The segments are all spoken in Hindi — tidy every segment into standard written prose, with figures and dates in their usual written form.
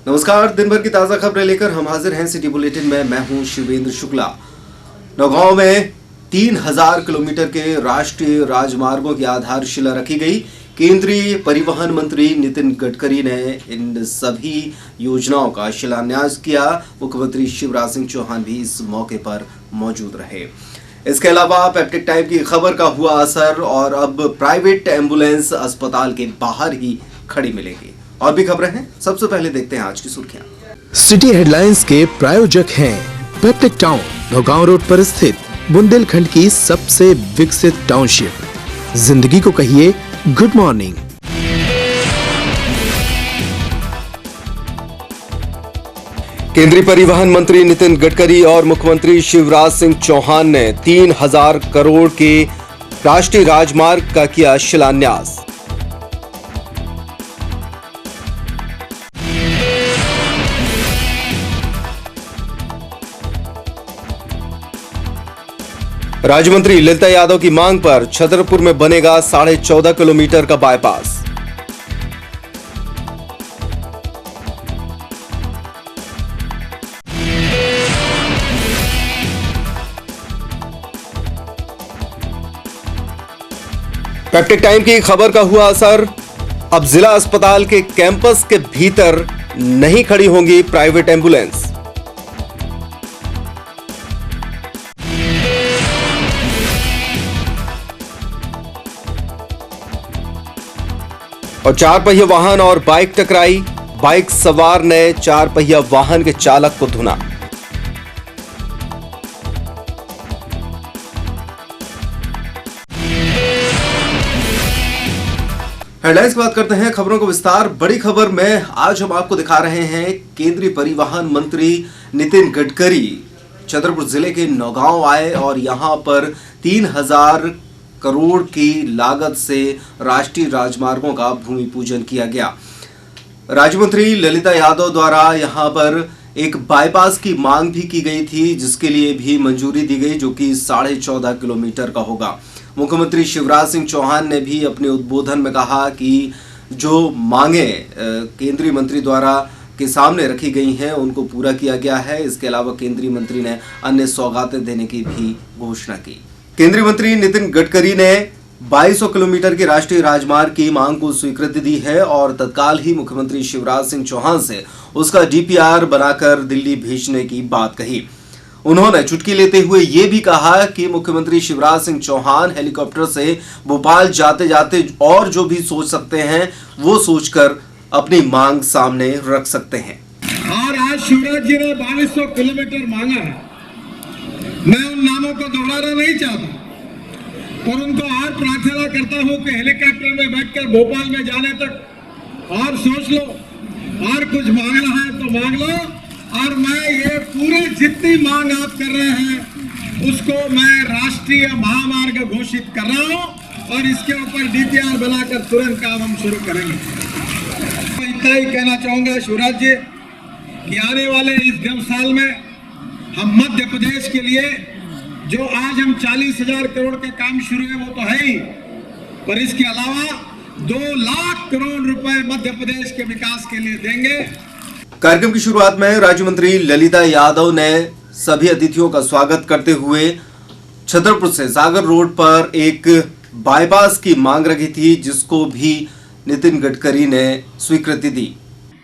नमस्कार, दिन भर की ताजा खबरें लेकर हम हाजिर हैं सिटी बुलेटिन में। मैं हूं शिवेंद्र शुक्ला। नौगांव में 3000 किलोमीटर के राष्ट्रीय राजमार्गों की आधारशिला रखी गई। केंद्रीय परिवहन मंत्री नितिन गडकरी ने इन सभी योजनाओं का शिलान्यास किया। मुख्यमंत्री शिवराज सिंह चौहान भी इस मौके पर मौजूद रहे। इसके अलावा पेप्टिक टाइम की खबर का हुआ असर और अब प्राइवेट एम्बुलेंस अस्पताल के बाहर ही खड़ी मिलेगी। और भी खबरें हैं, सबसे पहले देखते हैं आज की सुर्खियां। सिटी हेडलाइंस के प्रायोजक हैं पेप्टिक टाउन, नौगांव रोड पर स्थित बुंदेलखंड की सबसे विकसित टाउनशिप। जिंदगी को कहिए गुड मॉर्निंग। केंद्रीय परिवहन मंत्री नितिन गडकरी और मुख्यमंत्री शिवराज सिंह चौहान ने 3000 करोड़ के राष्ट्रीय राजमार्ग का किया शिलान्यास। राज्य मंत्री ललिता यादव की मांग पर छतरपुर में बनेगा 14.5 किलोमीटर का बाईपास। पेप्टिक टाइम की खबर का हुआ असर, अब जिला अस्पताल के कैंपस के भीतर नहीं खड़ी होंगी प्राइवेट एम्बुलेंस। और 4 पहिया वाहन और बाइक टकराई, बाइक सवार ने 4 पहिया वाहन के चालक को धुना। हेडलाइंस की बात करते हैं, खबरों को विस्तार। बड़ी खबर में आज हम आपको दिखा रहे हैं, केंद्रीय परिवहन मंत्री नितिन गडकरी छतरपुर जिले के नौगांव आए और यहां पर 3000 करोड़ की लागत से राष्ट्रीय राजमार्गों का भूमि पूजन किया गया। राज्य मंत्री ललिता यादव द्वारा यहां पर एक बाईपास की मांग भी की गई थी, जिसके लिए भी मंजूरी दी गई, जो कि 14.5 किलोमीटर का होगा। मुख्यमंत्री शिवराज सिंह चौहान ने भी अपने उद्बोधन में कहा कि जो मांगे केंद्रीय मंत्री द्वारा के सामने रखी गई हैं उनको पूरा किया गया है। इसके अलावा केंद्रीय मंत्री ने अन्य सौगातें देने की भी घोषणा की। केंद्रीय मंत्री नितिन गडकरी ने 2200 किलोमीटर के राष्ट्रीय राजमार्ग की मांग को स्वीकृति दी है और तत्काल ही मुख्यमंत्री शिवराज सिंह चौहान से उसका डीपीआर बनाकर दिल्ली भेजने की बात कही। उन्होंने चुटकी लेते हुए यह भी कहा कि मुख्यमंत्री शिवराज सिंह चौहान हेलीकॉप्टर से भोपाल जाते जाते और जो भी सोच सकते हैं वो सोचकर अपनी मांग सामने रख सकते हैं। और आज शिवराज जी ने 2200 किलोमीटर मांगा है। मैं उन नामों को दोहराना नहीं चाहता और उनको और प्रार्थना करता हूं कि हेलीकॉप्टर में बैठकर भोपाल में जाने तक और सोच लो, और कुछ मांगना है तो मांग लो। और मैं ये पूरे जितनी मांग आप कर रहे हैं उसको मैं राष्ट्रीय महामार्ग घोषित कर रहा हूं और इसके ऊपर डीपीआर बनाकर तुरंत काम हम शुरू करेंगे। मैं इतना ही कहना चाहूंगा शिवराज जी कि आने वाले इस 10 साल में हम मध्य प्रदेश के लिए जो आज हम 40,000 करोड़ के काम शुरू है वो तो है ही, पर इसके अलावा 2 लाख करोड़ रुपए मध्य प्रदेश के विकास के लिए देंगे। कार्यक्रम की शुरुआत में राज्य मंत्री ललिता यादव ने सभी अतिथियों का स्वागत करते हुए छतरपुर से सागर रोड पर एक बाईपास की मांग रखी थी, जिसको भी नितिन गडकरी ने स्वीकृति दी।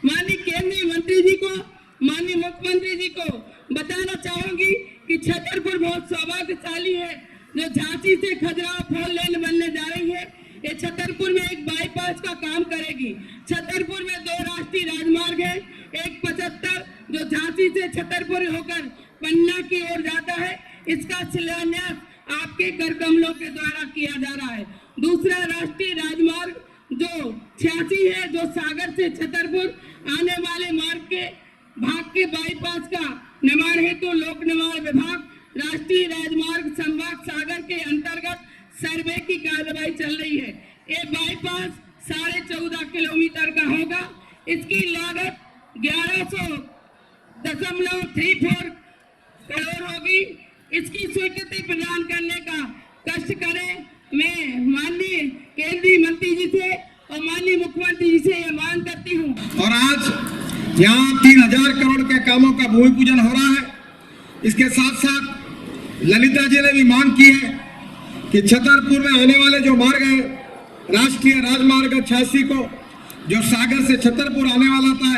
माननीय केंद्रीय मंत्री जी को, माननीय मुख्यमंत्री जी को बताना चाहूंगी कि छतरपुर बहुत सौभाग्यशाली है जो झांसी से खजुराहो 4 लेन बनने जा रही है। ये छतरपुर में एक बाईपास का काम करेगी। छतरपुर में 2 राष्ट्रीय राजमार्ग है, एक 75 जो झांसी से छतरपुर होकर पन्ना की ओर जाता है, इसका शिलान्यास आपके कर कमलों के द्वारा किया जा रहा है। दूसरा राष्ट्रीय राजमार्ग जो 86 है, जो सागर से छतरपुर आने वाले मार्ग के भाग के बाईपास का निर्माण हेतु लोक निर्माण विभाग राष्ट्रीय राजमार्ग संभाग सागर के अंतर्गत सर्वे की कार्रवाई चल रही है। ये बाईपास 14.5 किलोमीटर का होगा। इसकी लागत 1100.34 करोड़ होगी। इसकी स्वीकृति प्रदान करने का कष्ट करें। मैं माननीय केंद्रीय मंत्री जी से और माननीय मुख्यमंत्री जी से यह मांग करती हूँ। और आज यहाँ 3000 करोड़ के कामों का भूमि पूजन हो रहा है। इसके साथ साथ ललिता जी ने भी मांग की है कि छतरपुर में आने वाले जो मार्ग है, राष्ट्रीय राजमार्ग 86 को जो सागर से छतरपुर आने वाला था,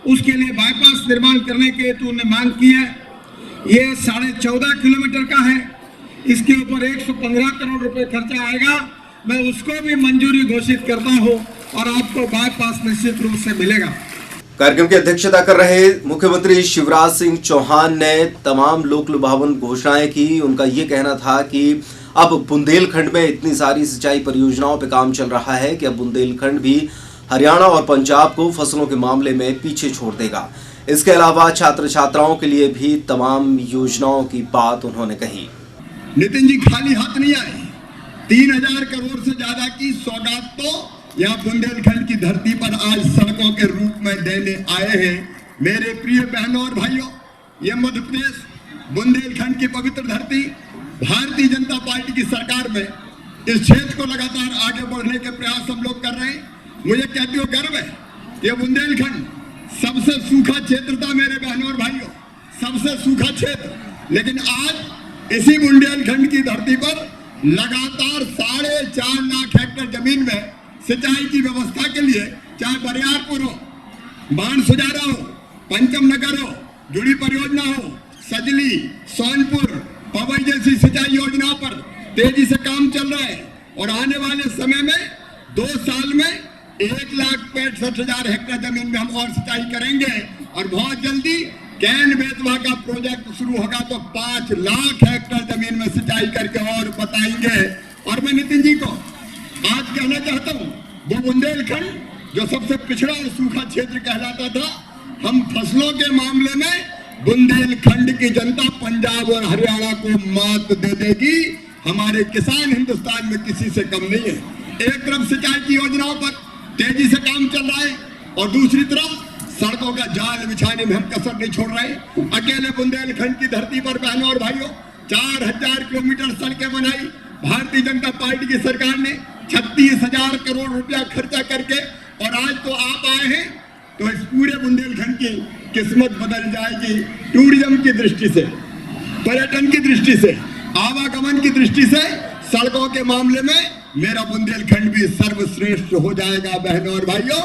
उसके लिए बाईपास निर्माण करने के हेतु उन्होंने मांग की है। ये 14.5 किलोमीटर का है, इसके ऊपर 115 करोड़ रुपए खर्चा आएगा। मैं उसको भी मंजूरी घोषित करता हूँ और आपको बाईपास निश्चित रूप से मिलेगा। कार्यक्रम की अध्यक्षता कर रहे मुख्यमंत्री शिवराज सिंह चौहान ने तमाम लोक लुभावन घोषणाएं की। उनका ये कहना था कि अब बुंदेलखंड में इतनी सारी सिंचाई परियोजनाओं पे काम चल रहा है कि अब बुंदेलखंड भी हरियाणा और पंजाब को फसलों के मामले में पीछे छोड़ देगा। इसके अलावा छात्र छात्राओं के लिए भी तमाम योजनाओं की बात उन्होंने कही। नितिन जी खाली हाथ नहीं आए, 3000 करोड़ से ज्यादा की सौगात तो यहाँ बुंदेलखंड की धरती पर आज सड़कों के रूप में देने आए हैं। मेरे प्रिय बहनों और भाइयों, ये मध्य प्रदेश बुंदेलखंड की पवित्र धरती, भारतीय जनता पार्टी की सरकार में इस क्षेत्र को लगातार आगे बढ़ने के प्रयास हम लोग कर रहे हैं। मुझे कहते हो गर्व है, ये बुंदेलखंड सबसे सूखा क्षेत्र था मेरे बहनों और भाइयों, सबसे सूखा क्षेत्र, लेकिन आज इसी बुंदेलखंड की धरती पर लगातार 4.5 लाख हेक्टेयर जमीन में सिंचाई की व्यवस्था के लिए, चाहे बरियारपुर हो, बाण सुजारा हो, पंचम नगर हो, जुड़ी परियोजना हो, सजली, सोनपुर, पवई जैसी सिंचाई योजनाओं पर तेजी से काम चल रहा है। और आने वाले समय में 2 साल में 1,65,000 हेक्टेयर जमीन में हम और सिंचाई करेंगे और बहुत जल्दी कैन बेतवा का प्रोजेक्ट शुरू होगा तो 5 लाख हेक्टेयर जमीन में सिंचाई करके और बताएंगे। और मैं नितिन जी को आज कहना चाहता हूँ, वो बुंदेलखंड जो सबसे पिछड़ा और सूखा क्षेत्र कहलाता था, हम फसलों के मामले में बुंदेलखंड की जनता पंजाब और हरियाणा को मात दे देगी। हमारे किसान हिंदुस्तान में किसी से कम नहीं है। एक तरफ सिंचाई की योजनाओं पर तेजी से काम चल रहा है और दूसरी तरफ सड़कों का जाल बिछाने में हम कसर नहीं छोड़ रहे। अकेले बुंदेलखंड की धरती पर बहनों और भाइयों 4000 किलोमीटर सड़कें बनाई भारतीय जनता पार्टी की सरकार ने 36,000 करोड़ रुपया खर्चा करके, और आज तो आप आए हैं तो इस पूरे बुंदेलखंड की किस्मत बदल जाएगी। टूरिज्म की दृष्टि से, पर्यटन की दृष्टि से, आवागमन की दृष्टि से, सड़कों के मामले में मेरा बुंदेलखंड भी सर्वश्रेष्ठ हो जाएगा। बहनों और भाइयों,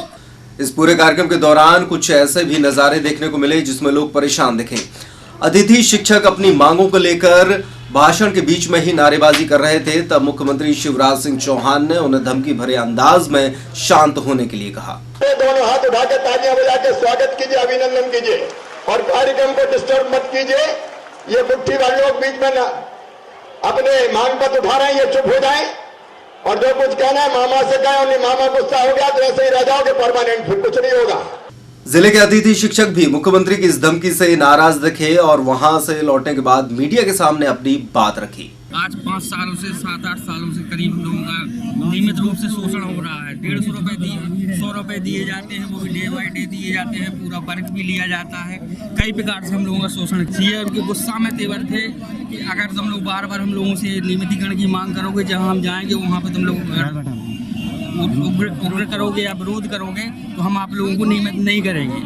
इस पूरे कार्यक्रम के दौरान कुछ ऐसे भी नजारे देखने को मिले जिसमें लोग परेशान दिखे। अतिथि शिक्षक अपनी मांगों को लेकर भाषण के बीच में ही नारेबाजी कर रहे थे, तब मुख्यमंत्री शिवराज सिंह चौहान ने उन्हें धमकी भरे अंदाज में शांत होने के लिए कहा। दोनों हाथ उठा के तालियां बजा के स्वागत कीजिए, अभिनंदन कीजिए और कार्यक्रम को डिस्टर्ब मत कीजिए। ये मुट्ठी वाले लोग बीच में ना अपने मांग पत्र उठा रहे हैं, ये चुप हो जाएं और जो कुछ कहना है मामा से कहें। उन्हें मामा गुस्सा हो गया तो ऐसे ही रह जाओगे परमानेंट, फिर कुछ नहीं होगा। जिले के अतिथि शिक्षक भी मुख्यमंत्री की इस धमकी से नाराज दिखे और वहां से लौटने के बाद मीडिया के सामने अपनी बात रखी। आज 5 सालों से 7-8 सालों से करीब लोगों का नियमित रूप से शोषण हो रहा है। 150 रुपए दिए, 100 रुपए दिए जाते हैं, वो भी डे बाई डे दिए जाते हैं, पूरा वर्क भी लिया जाता है। कई प्रकार से हम लोगों का शोषण किया। उनके गुस्सा में तेवर थे कि अगर तुम लोग बार बार हम लोगों से नियमितीकरण की मांग करोगे, जहाँ हम जाएंगे वहाँ पे तुम लोग उग्र करोगे या विरोध करोगे तो हम आप लोगों को नियमित नहीं करेंगे।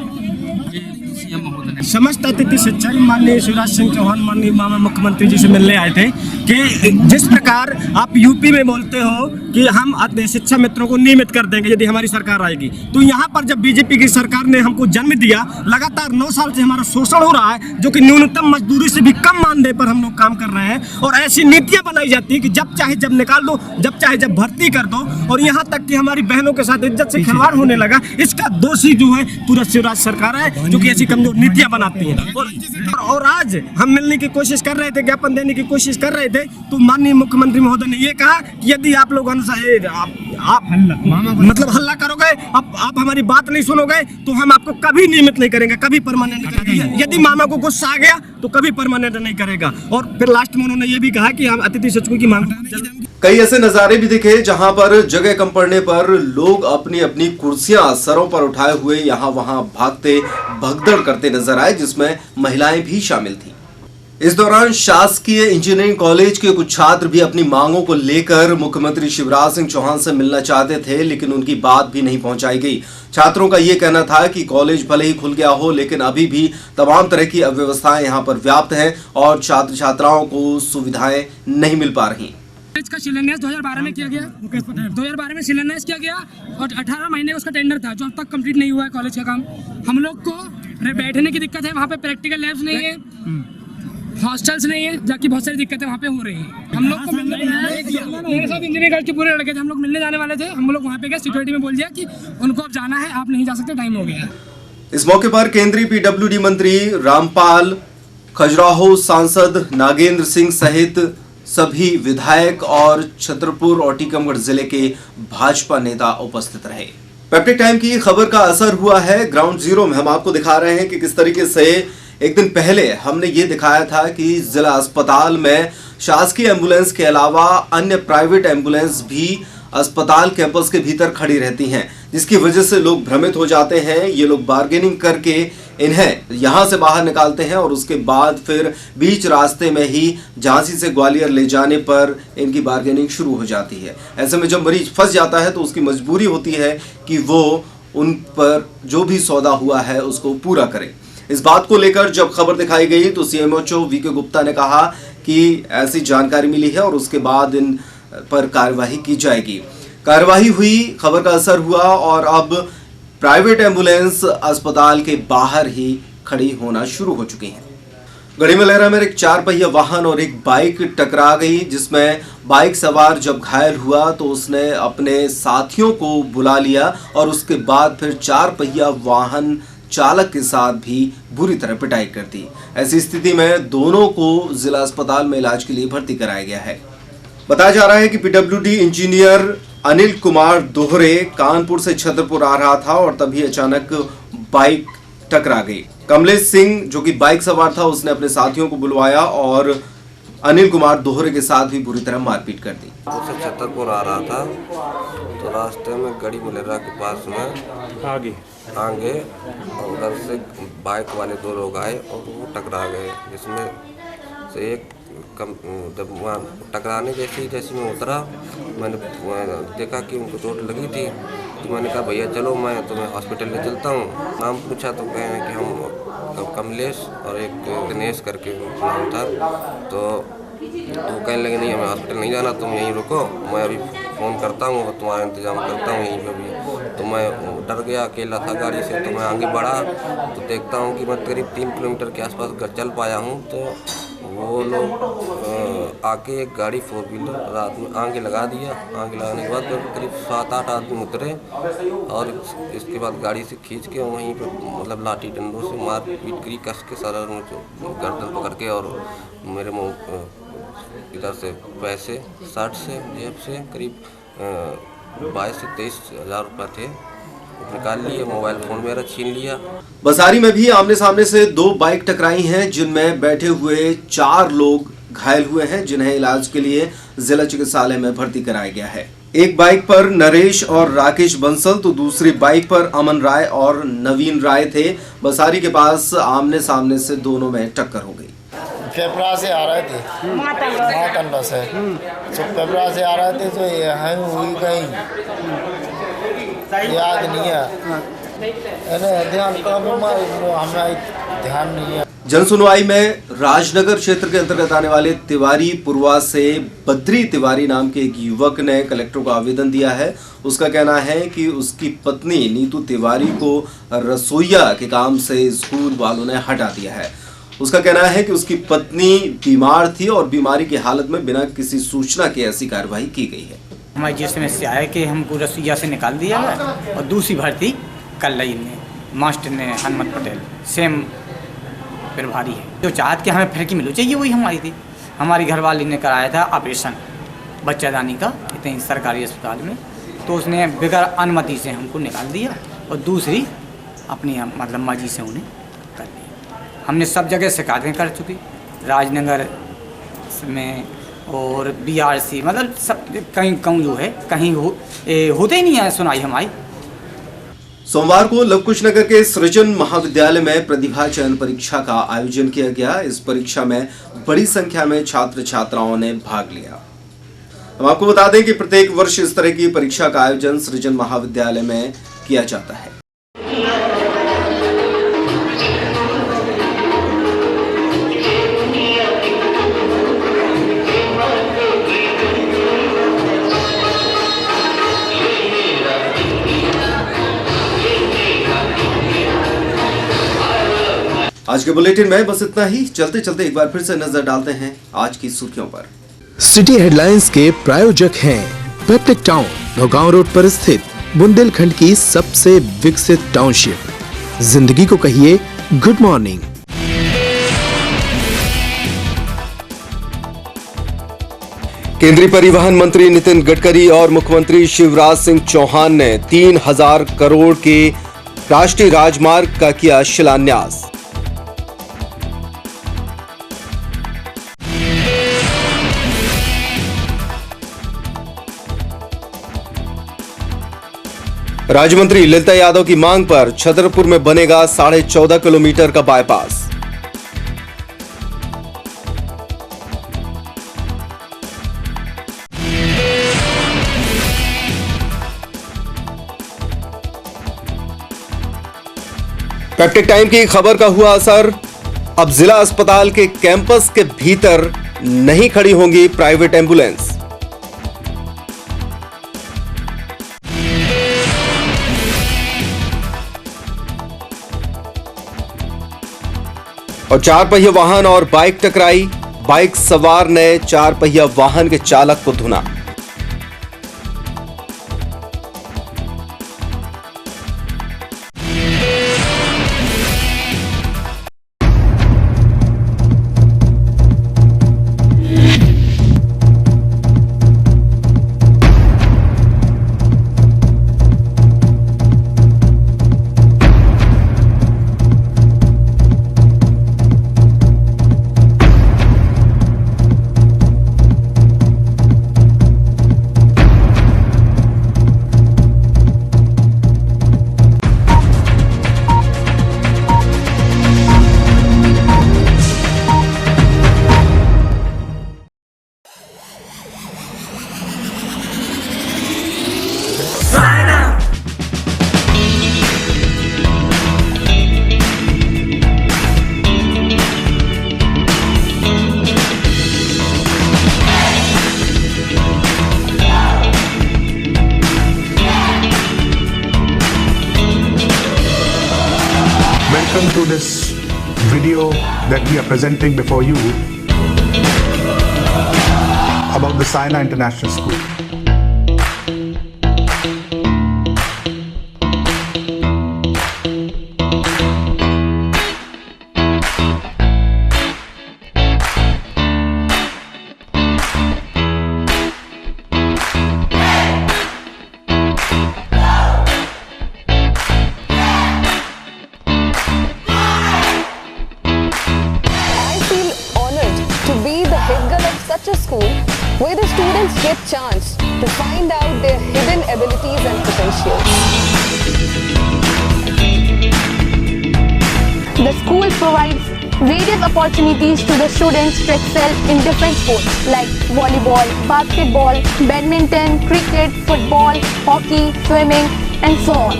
समस्त अतिथि शिक्षक माननीय शिवराज सिंह चौहान माननीय मामा मुख्यमंत्री जी से मिलने आए थे कि जिस प्रकार आप यूपी में बोलते हो कि हम शिक्षा मित्रों को नियमित कर देंगे यदि हमारी सरकार आएगी, तो यहाँ पर जब बीजेपी की सरकार ने हमको जन्म दिया, लगातार 9 साल से हमारा शोषण हो रहा है, जो कि न्यूनतम मजदूरी से भी कम मानदेय पर हम लोग काम कर रहे हैं। और ऐसी नीतियां बनाई जाती है कि जब चाहे जब निकाल दो, जब चाहे जब भर्ती कर दो, और यहाँ तक कि हमारी बहनों के साथ इज्जत से खिलवाड़ होने लगा। इसका दोषी जो है पूरा शिवराज सरकार है, जो कि ऐसी कमजोर नीतियां बनाती है। और आज हम मिलने की कोशिश कर रहे थे, ज्ञापन देने की कोशिश कर रहे थे, तो माननीय मुख्यमंत्री महोदय ने ये कहा कि यदि आप लोग आप मतलब हल्ला करोगे, आप हमारी बात नहीं सुनोगे, तो हम आपको कभी नियमित नहीं करेंगे, कभी परमानेंट नहीं करेंगे। यदि मामा को गुस्सा आ गया तो कभी परमानेंट नहीं करेगा। और फिर लास्ट में उन्होंने ये भी कहा कि हम अतिथि शिक्षकों की मांग। कई ऐसे नजारे भी दिखे जहां पर जगह कम पड़ने पर लोग अपनी अपनी कुर्सियां सरों पर उठाए हुए यहाँ वहां भागते भगदड़ करते नजर आए, जिसमें महिलाएं भी शामिल थी। इस दौरान शासकीय इंजीनियरिंग कॉलेज के कुछ छात्र भी अपनी मांगों को लेकर मुख्यमंत्री शिवराज सिंह चौहान से मिलना चाहते थे, लेकिन उनकी बात भी नहीं पहुंचाई गई। छात्रों का यह कहना था कि कॉलेज भले ही खुल गया हो, लेकिन अभी भी तमाम तरह की अव्यवस्थाएं यहां पर व्याप्त हैं और छात्र छात्राओं को सुविधाएं नहीं मिल पा रही। कॉलेज का शिलान्यास 2012 में किया गया, 2012 में शिलान्यास किया गया और 18 महीने का उसका टेंडर था, जो अब तक कंप्लीट नहीं हुआ है कॉलेज का काम। हम लोग को बैठने की दिक्कत है, वहाँ पे प्रैक्टिकल लैब्स नहीं है, हॉस्टल्स नहीं है, जबकि बहुत सारी दिक्कतें वहाँ पे हो रही हैं। हम लोग को मेरे साथ इंजीनियरिंग के पूरे लड़के थे, हम लोग मिलने जाने वाले थे। हम लोग वहाँ पे गए, सिक्योरिटी में बोल दिया कि उनको अब जाना है, आप नहीं जा सकते, टाइम हो गया है। इस मौके पर केंद्रीय पीडब्ल्यूडी मंत्री रामपाल, खजुराहो सांसद नागेंद्र सिंह सहित सभी विधायक और छतरपुर और टीकमगढ़ जिले के भाजपा नेता उपस्थित रहे। पैप्टिक टाइम की खबर का असर हुआ है। ग्राउंड जीरो में हम आपको दिखा रहे हैं कि किस तरीके से एक दिन पहले हमने ये दिखाया था कि जिला अस्पताल में शासकीय एम्बुलेंस के अलावा अन्य प्राइवेट एम्बुलेंस भी अस्पताल कैंपस के भीतर खड़ी रहती हैं, जिसकी वजह से लोग भ्रमित हो जाते हैं। ये लोग बार्गेनिंग करके इन्हें यहां से बाहर निकालते हैं और उसके बाद फिर बीच रास्ते में ही झांसी से ग्वालियर ले जाने पर इनकी बार्गेनिंग शुरू हो जाती है। ऐसे में जब मरीज फंस जाता है तो उसकी मजबूरी होती है कि वो उन पर जो भी सौदा हुआ है उसको पूरा करे। इस बात को लेकर जब खबर दिखाई गई तो सीएमओ वीके गुप्ता ने कहा कि ऐसी जानकारी मिली है और उसके बाद इन पर कार्यवाही की जाएगी। कार्यवाही हुई, खबर का असर हुआ और अब प्राइवेट एम्बुलेंस अस्पताल के बाहर ही खड़ी होना शुरू हो चुकी हैं। गढ़ी में लहरा में एक 4 पहिया वाहन और एक बाइक टकरा गई, जिसमें बाइक सवार जब घायल हुआ तो उसने अपने साथियों को बुला लिया और उसके बाद फिर 4 पहिया वाहन चालक के साथ भी बुरी तरह पिटाई कर दी। ऐसी स्थिति में दोनों को जिला अस्पताल में इलाज के लिए भर्ती कराया गया है। बताया जा रहा है कि पीडब्ल्यूडी इंजीनियर अनिल कुमार दोहरे कानपुर से छतरपुर आ रहा था और तभी अचानक बाइक टकरा गई। कमलेश सिंह जो कि बाइक सवार था, उसने अपने साथियों को बुलवाया और अनिल कुमार दोहरे के साथ भी बुरी तरह मारपीट कर दी। उससे छतरपुर आ रहा था तो रास्ते में गढ़ी मुलेरा के पास में आगे और उधर से बाइक वाले 2 लोग आए और वो टकरा गए, जिसमें से एक जब वहाँ टकराने जैसे मैं उतरा, मैंने देखा कि उनको चोट लगी थी तो मैंने कहा भैया चलो मैं तुम्हें हॉस्पिटल ले चलता हूँ। नाम पूछा तो कहे कि हम कमलेश और एक दिनेश करके नाम था, तो वो कहने लगे नहीं हमें हॉस्पिटल नहीं जाना, तुम यहीं रुको, मैं अभी फ़ोन करता हूँ और तुम्हारा इंतज़ाम करता हूँ यहीं पे भी। तो मैं डर गया, अकेला था गाड़ी से, तो मैं आगे बढ़ा तो देखता हूँ कि मैं करीब 3 किलोमीटर के आसपास चल पाया हूँ। तो वो लोग आके एक गाड़ी 4 व्हीलर रात में आगे लगा दिया। आगे लगाने के बाद करीब 7-8 आदमी उतरे और इसके बाद गाड़ी से खींच के वहीं पे मतलब लाठी डंडों से मार पीट करी, कस के सारा गर्दन पकड़ के और मेरे मुँह इधर से पैसे 60 से जेब से करीब 22 से 23 हज़ार रुपये थे निकाल लिए, मोबाइल फोन मेरा छीन लिया। बसारी में भी आमने सामने से 2 बाइक टकराई हैं, जिनमें बैठे हुए 4 लोग घायल हुए हैं, जिन्हें इलाज के लिए जिला चिकित्सालय में भर्ती कराया गया है। एक बाइक पर नरेश और राकेश बंसल तो दूसरी बाइक पर अमन राय और नवीन राय थे। बसारी के पास आमने सामने से दोनों में टक्कर हो गई। पेपरा से आ रहे थे, मातंडा से तो पेपरा से आ रहे थे तो ये हैंग हुई कहीं याद नहीं है, ध्यान नहीं है। जन सुनवाई में राजनगर क्षेत्र के अंतर्गत आने वाले तिवारी पुरवा से बद्री तिवारी नाम के एक युवक ने कलेक्टर को आवेदन दिया है। उसका कहना है कि उसकी पत्नी नीतू तिवारी को रसोईया के काम से स्कूल वालों ने हटा दिया है। उसका कहना है कि उसकी पत्नी बीमार थी और बीमारी की हालत में बिना किसी सूचना के ऐसी कार्रवाई की गई है। हमारी ये समस्या है कि हमको रसोईया से निकाल दिया है और दूसरी भर्ती कल मास्टर ने हनुमत पटेल सेम प्रभारी है, जो चाहत कि हमें फिर मिलो चाहिए वही हमारी थी। हमारी घरवाली ने कराया था ऑपरेशन बच्चादानी का इतने सरकारी अस्पताल में, तो उसने बगैर अनुमति से हमको निकाल दिया और दूसरी अपनी मतलब मर्जी से उन्हें कर दिया। हमने सब जगह शिकायतें कर चुकी, राजनगर में और BRC मतलब सब कहीं जो है कहीं होते ही नहीं है सुनाई हमारी। सोमवार को लवकुश नगर के सृजन महाविद्यालय में प्रतिभा चयन परीक्षा का आयोजन किया गया। इस परीक्षा में बड़ी संख्या में छात्र छात्राओं ने भाग लिया। हम आपको बता दें कि प्रत्येक वर्ष इस तरह की परीक्षा का आयोजन सृजन महाविद्यालय में किया जाता है। आज के बुलेटिन में बस इतना ही। चलते चलते एक बार फिर से नजर डालते हैं आज की सुर्खियों पर। सिटी हेडलाइंस के प्रायोजक हैं पेप्टिक टाउन, नौगांव रोड पर स्थित बुंदेलखंड की सबसे विकसित टाउनशिप। जिंदगी को कहिए गुड मॉर्निंग। केंद्रीय परिवहन मंत्री नितिन गडकरी और मुख्यमंत्री शिवराज सिंह चौहान ने 3000 करोड़ के राष्ट्रीय राजमार्ग का किया शिलान्यास। राज्य मंत्री ललिता यादव की मांग पर छतरपुर में बनेगा 14.5 किलोमीटर का बाईपास। पेप्टिक टाइम की खबर का हुआ असर। अब जिला अस्पताल के कैंपस के भीतर नहीं खड़ी होंगी प्राइवेट एम्बुलेंस। और 4 पहिया वाहन और बाइक टकराई। बाइक सवार ने 4 पहिया वाहन के चालक को धुना। Welcome to this video that we are presenting before you about the Saina International School. Such a school where the students get chance to find out their hidden abilities and potentials. The school provides various opportunities to the students to excel in different sports like volleyball, basketball, badminton, cricket, football, hockey, swimming, and so on.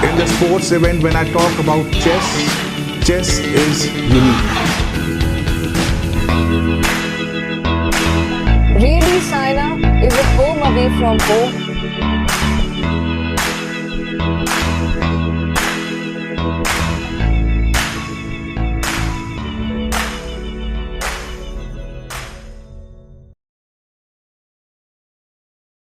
In the sports event, when I talk about chess, chess is unique. Really, Saina is a home away from home